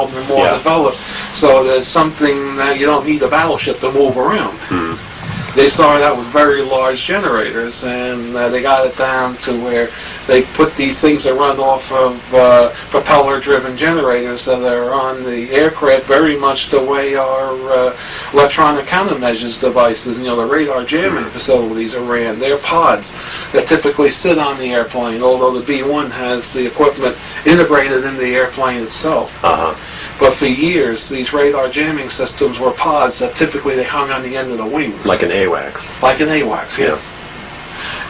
and more developed, so there's something that you don't need a battleship to move around. They started out with very large generators, and they got it down to where they put these things that run off of propeller-driven generators that are on the aircraft, very much the way our electronic countermeasures devices, the radar jamming facilities are ran. They're pods that typically sit on the airplane, although the B-1 has the equipment integrated in the airplane itself. But for years, these radar jamming systems were pods that typically they hung on the end of the wings. Like an AWACS. Like an AWACS, yeah.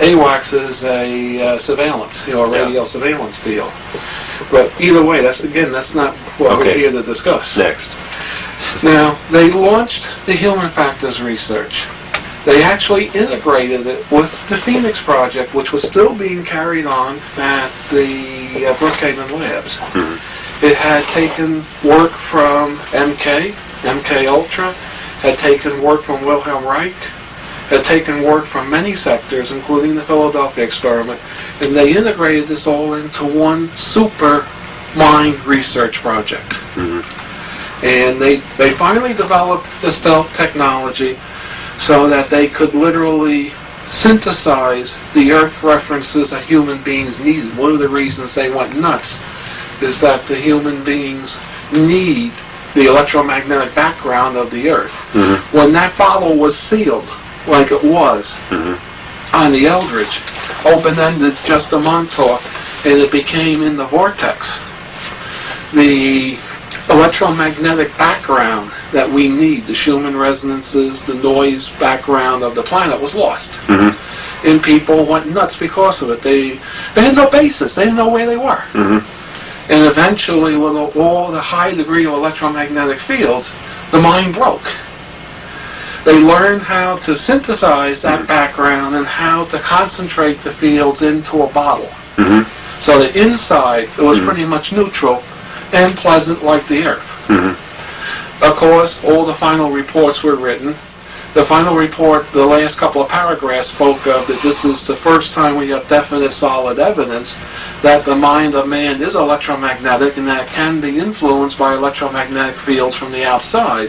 AWACS is a surveillance, a radio surveillance deal. But either way, that's not what we're here to discuss. Next. Now, they launched the human factors research. They actually integrated it with the Phoenix project, which was still being carried on at the Brookhaven Labs. It had taken work from MK Ultra, had taken work from Wilhelm Reich, had taken work from many sectors, including the Philadelphia experiment, and they integrated this all into one super mind research project. And they finally developed the stealth technology so that they could literally synthesize the Earth references that human beings needed. One of the reasons they went nuts is that the human beings need the electromagnetic background of the Earth. When that bottle was sealed, like it was on the Eldridge, open-ended just a Montauk, and it became in the vortex, the electromagnetic background that we need, the Schumann resonances, the noise background of the planet was lost. And people went nuts because of it. They had no basis. They didn't know where they were. And eventually, with all the high degree of electromagnetic fields, the mind broke. They learned how to synthesize that background and how to concentrate the fields into a bottle. So the inside, it was pretty much neutral and pleasant like the Earth. Of course, all the final reports were written. The final report, the last couple of paragraphs, spoke of that this is the first time we have definite, solid evidence that the mind of man is electromagnetic and that it can be influenced by electromagnetic fields from the outside,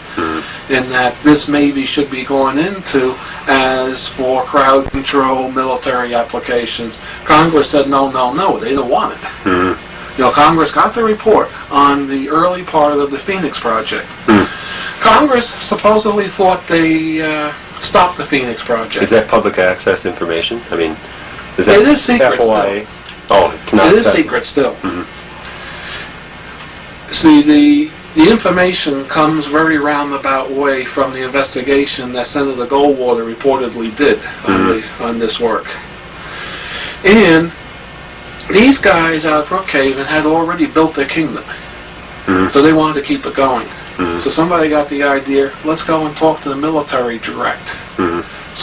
and that this maybe should be going into as for crowd control, military applications. Congress said no, they didn't want it. Congress got the report on the early part of the Phoenix project. Congress supposedly thought they stopped the Phoenix project. Is that public access information? I mean, it is secret FOIA? still. Oh, it's not. It is secret still. See, the information comes very roundabout way from the investigation that Senator Goldwater reportedly did on this work. And these guys out of Brookhaven had already built their kingdom. So they wanted to keep it going. So somebody got the idea, let's go and talk to the military direct.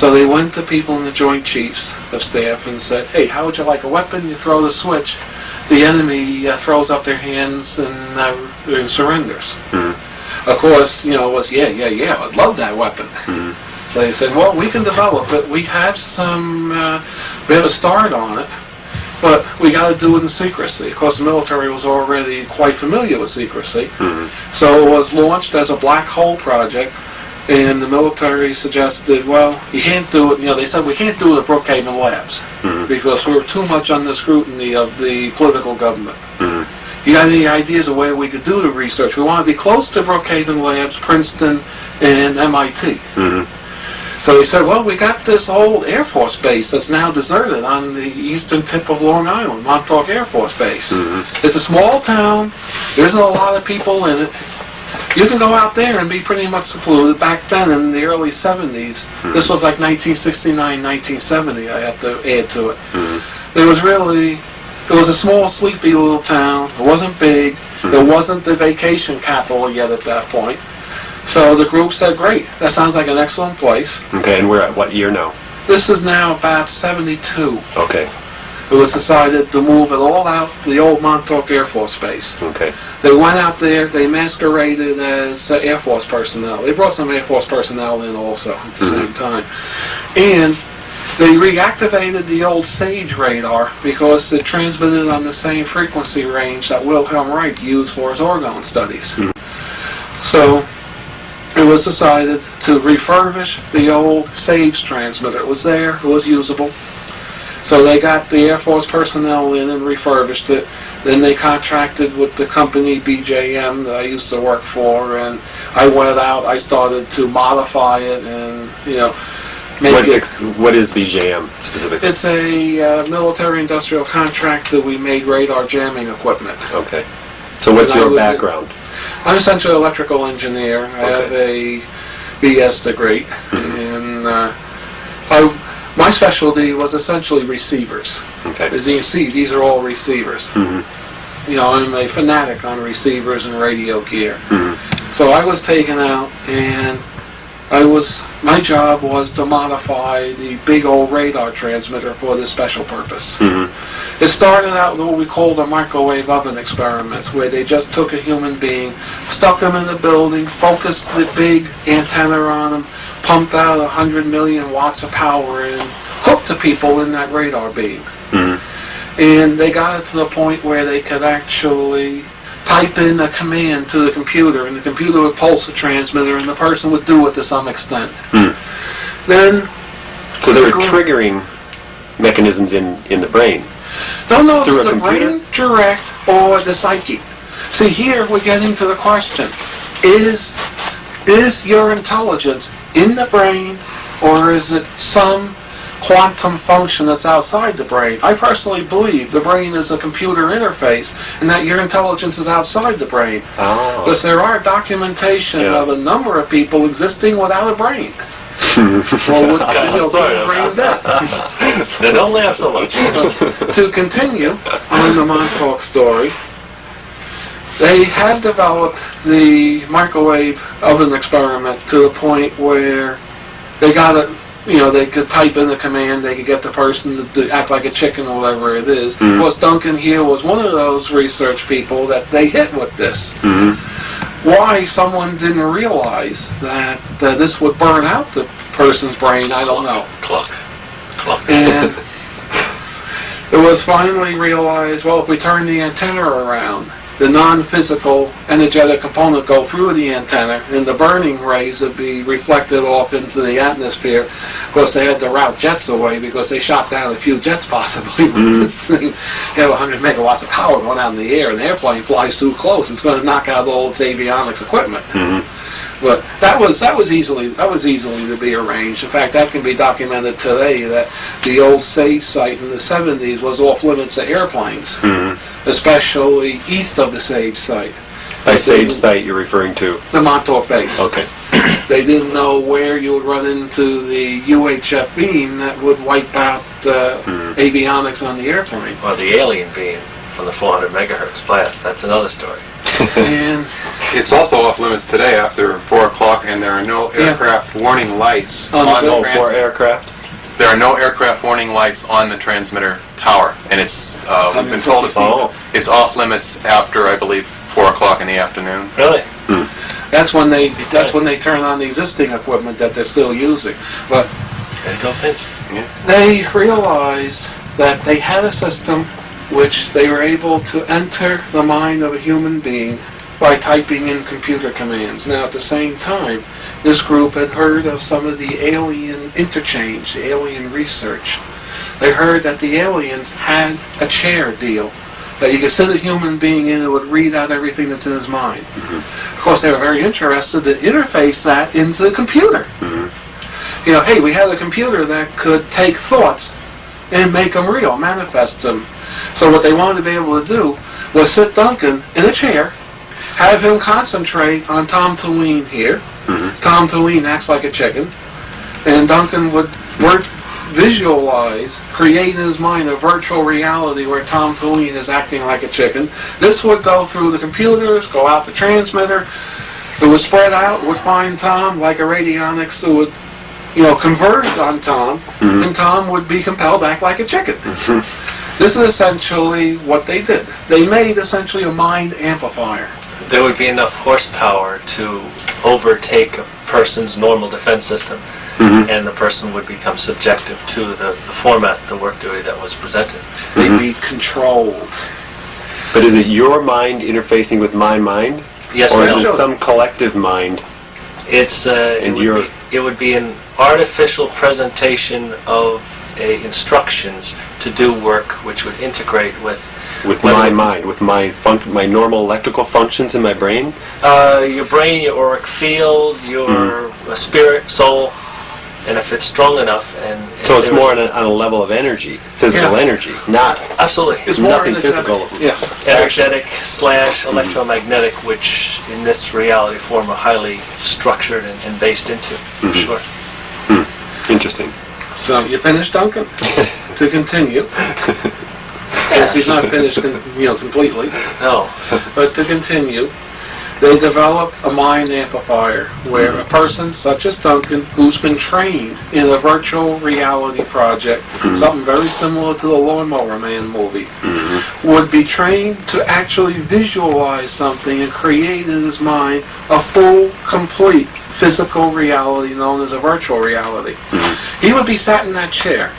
So they went to people in the Joint Chiefs of Staff and said, hey, how would you like a weapon? You throw the switch. The enemy throws up their hands and surrenders. Of course, it was, I'd love that weapon. So they said, well, we can develop it. We have we have a start on it. But we got to do it in secrecy. Of course, the military was already quite familiar with secrecy. So it was launched as a black hole project, and the military suggested, well, you can't do it. They said, we can't do it at Brookhaven Labs because we're too much under scrutiny of the political government. You got any ideas of where we could do the research? We want to be close to Brookhaven Labs, Princeton, and MIT. So he said, well, we got this old Air Force base that's now deserted on the eastern tip of Long Island, Montauk Air Force Base. It's a small town. There isn't a lot of people in it. You can go out there and be pretty much secluded. Back then, in the early 70s, this was like 1969, 1970, I have to add to it. It was a small, sleepy little town. It wasn't big. It wasn't the vacation capital yet at that point. So the group said, great, that sounds like an excellent place. Okay, and we're at what year now? This is now about 72. Okay. It was decided to move it all out to the old Montauk Air Force Base. Okay. They went out there, they masqueraded as Air Force personnel. They brought some Air Force personnel in also at the same time. And They reactivated the old SAGE radar because it transmitted on the same frequency range that Wilhelm Reich used for his orgone studies. So it was decided to refurbish the old SAGE transmitter. It was there, it was usable. So they got the Air Force personnel in and refurbished it. Then they contracted with the company BJM that I used to work for, and I went out, I started to modify it and, What is BJM specifically? It's a military-industrial contract that we made radar jamming equipment. Okay. So what's your background? I'm essentially an electrical engineer. I have a BS degree, and my specialty was essentially receivers. Okay. As you can see, these are all receivers. I'm a fanatic on receivers and radio gear. So I was taken out, and my job was to modify the big old radar transmitter for this special purpose. It started out with what we call the microwave oven experiments, where they just took a human being, stuck him in a building, focused the big antenna on him, pumped out 100 million watts of power, and hooked the people in that radar beam. And they got it to the point where they could actually type in a command to the computer, and the computer would pulse the transmitter, and the person would do it to some extent. So there were triggering mechanisms in the brain. Don't know if through it's a the computer? brain direct or the psyche. See, here we're getting to the question: is your intelligence in the brain, or is it some quantum function that's outside the brain? I personally believe the brain is a computer interface and that your intelligence is outside the brain. Because there are documentation of a number of people existing without a brain. Well, with brain death. Now don't laugh so much. To continue on the Montauk story, they had developed the microwave oven experiment to the point where they got it. They could type in the command, they could get the person to act like a chicken or whatever it is. Of course, Duncan here was one of those research people that they hit with this. Why someone didn't realize that this would burn out the person's brain, I don't know. Cluck. And it was finally realized, well, if we turn the antenna around, the non-physical energetic component go through the antenna, and the burning rays would be reflected off into the atmosphere. Of course, they had to route jets away because they shot down a few jets possibly. This thing had 100 megawatts of power going out in the air, and the airplane flies too close. It's going to knock out all its avionics equipment. But that was easily to be arranged. In fact, that can be documented today that the old SAGE site in the 70s was off limits to airplanes, especially east of the SAGE site. By SAGE site, you're referring to? The Montauk base. Okay. They didn't know where you would run into the UHF beam that would wipe out avionics on the airplane. Or the alien beam from the 400 megahertz blast. That's another story. And it's also off limits today after 4 o'clock, and there are no aircraft warning lights on the transmitter. For aircraft? There are no aircraft warning lights on the transmitter tower, and it's we've been told it's off limits after, I believe, 4 o'clock in the afternoon. Really? that's when they turn on the existing equipment that they're still using. But There you go, Vince. they realized that they had a system which they were able to enter the mind of a human being by typing in computer commands. Now, at the same time, this group had heard of some of the alien interchange, the alien research. They heard that the aliens had a chair deal, that you could sit a human being in and it would read out everything that's in his mind. Of course, they were very interested to interface that into the computer. Hey, we had a computer that could take thoughts and make them real, manifest them. So what they wanted to be able to do was sit Duncan in a chair, have him concentrate on Tom Tulene here. Tom Tulene acts like a chicken, and Duncan would visualize, create in his mind a virtual reality where Tom Tulene is acting like a chicken. This would go through the computers, go out the transmitter. It would spread out, would find Tom like a radionics. It would, converge on Tom, and Tom would be compelled to act like a chicken. This is essentially what they did. They made essentially a mind amplifier. There would be enough horsepower to overtake a person's normal defense system. and the person would become subjective to the format, the work duty that was presented. They'd be controlled. But is it your mind interfacing with my mind? Yes, or no. is it some collective mind? It would be an artificial presentation of instructions to do work, which would integrate with my mind, with my normal electrical functions in my brain? Your brain, your auric field, your spirit, soul, and if it's strong enough. So it's more on a level of energy, physical energy, not absolutely. It's more nothing physical. Yes. Energetic / electromagnetic, which in this reality form are highly structured and based into, for sure. Interesting. So you finished, Duncan? To continue. Yes, he's not finished completely. No. But to continue, they developed a mind amplifier where a person such as Duncan, who's been trained in a virtual reality project, something very similar to the Lawnmower Man movie, would be trained to actually visualize something and create in his mind a full, complete physical reality known as a virtual reality. He would be sat in that chair.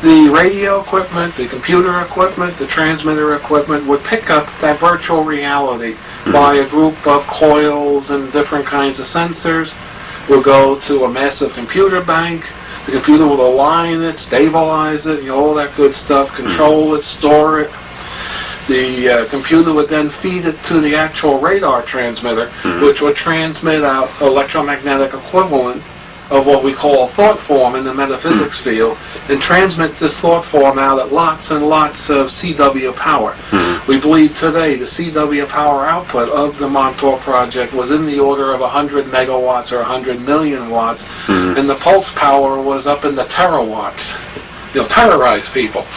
The radio equipment, the computer equipment, the transmitter equipment would pick up that virtual reality by a group of coils and different kinds of sensors. We'll go to a massive computer bank. The computer will align it, stabilize it, all that good stuff, control it, store it. The computer would then feed it to the actual radar transmitter, which would transmit out electromagnetic equivalent of what we call thought form in the metaphysics field, and transmit this thought form out at lots and lots of CW power. We believe today the CW power output of the Montauk project was in the order of 100 megawatts or 100 million watts, and the pulse power was up in the terawatts. Terrorize people.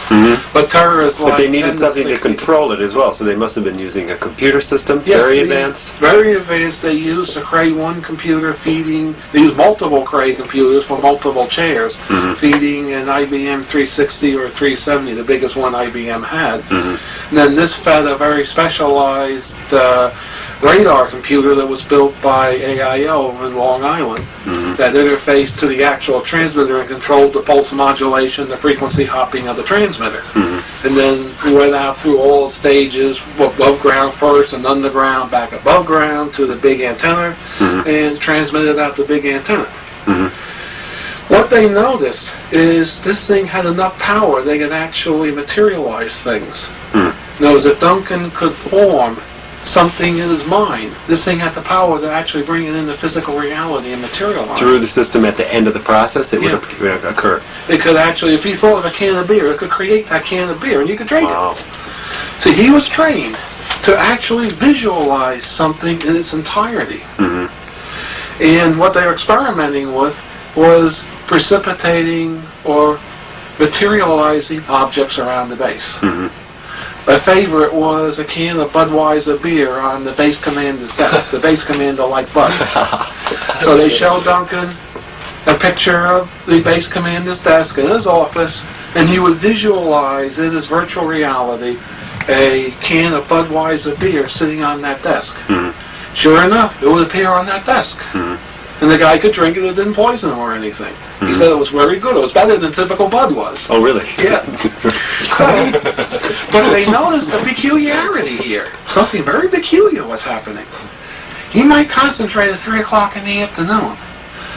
But terrorists But they needed something to control it as well, so they must have been using a computer system, yes, very advanced. Very advanced. They used a Cray 1 computer feeding, they used multiple Cray computers for multiple chairs, feeding an IBM 360 or 370, the biggest one IBM had. And then this fed a very specialized radar computer that was built by AIO in Long Island that interfaced to the actual transmitter and controlled the pulse modulation, the frequency hopping of the transmitter. And then we went out through all stages, above ground first and underground, back above ground to the big antenna, and transmitted out the big antenna. What they noticed is this thing had enough power they could actually materialize things. Now, if Duncan could form something in his mind, this thing had the power to actually bring it into physical reality and materialize. Through the system at the end of the process, it would occur. It could actually, if he thought of a can of beer, it could create that can of beer and you could drink it. So he was trained to actually visualize something in its entirety. And what they were experimenting with was precipitating or materializing objects around the base. My favorite was a can of Budweiser beer on the base commander's desk. The base commander liked Bud. So they showed Duncan a picture of the base commander's desk in his office, and he would visualize in his virtual reality a can of Budweiser beer sitting on that desk. Sure enough, it would appear on that desk. And the guy could drink it, it didn't poison him or anything. He said it was very good. It was better than typical Bud was. Oh, really? Yeah. But they noticed a peculiarity here. Something very peculiar was happening. He might concentrate at 3 o'clock in the afternoon.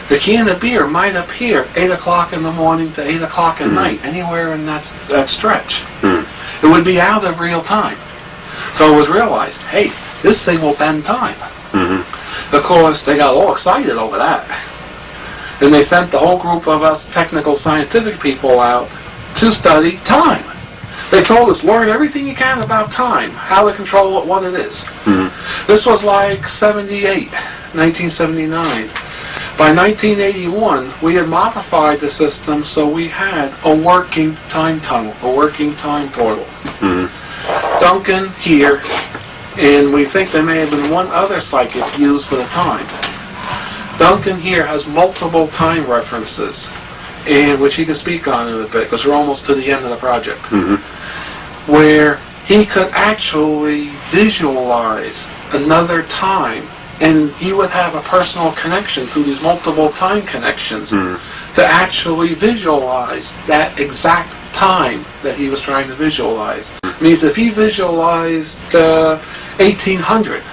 The can of beer might appear 8 o'clock in the morning to 8 o'clock at night, anywhere in that stretch. It would be out of real time. So it was realized, hey, this thing will bend time. Of course, they got all excited over that. And they sent the whole group of us technical scientific people out to study time. They told us, learn everything you can about time, how to control it, what it is. This was like 1979. By 1981, we had modified the system so we had a working time tunnel, a working time portal. Duncan here, and we think there may have been one other psychic used for the time. Duncan here has multiple time references, and which he can speak on in a bit, because we're almost to the end of the project, where he could actually visualize another time And he would have a personal connection through these multiple time connections to actually visualize that exact time that he was trying to visualize. Means if he visualized 1800,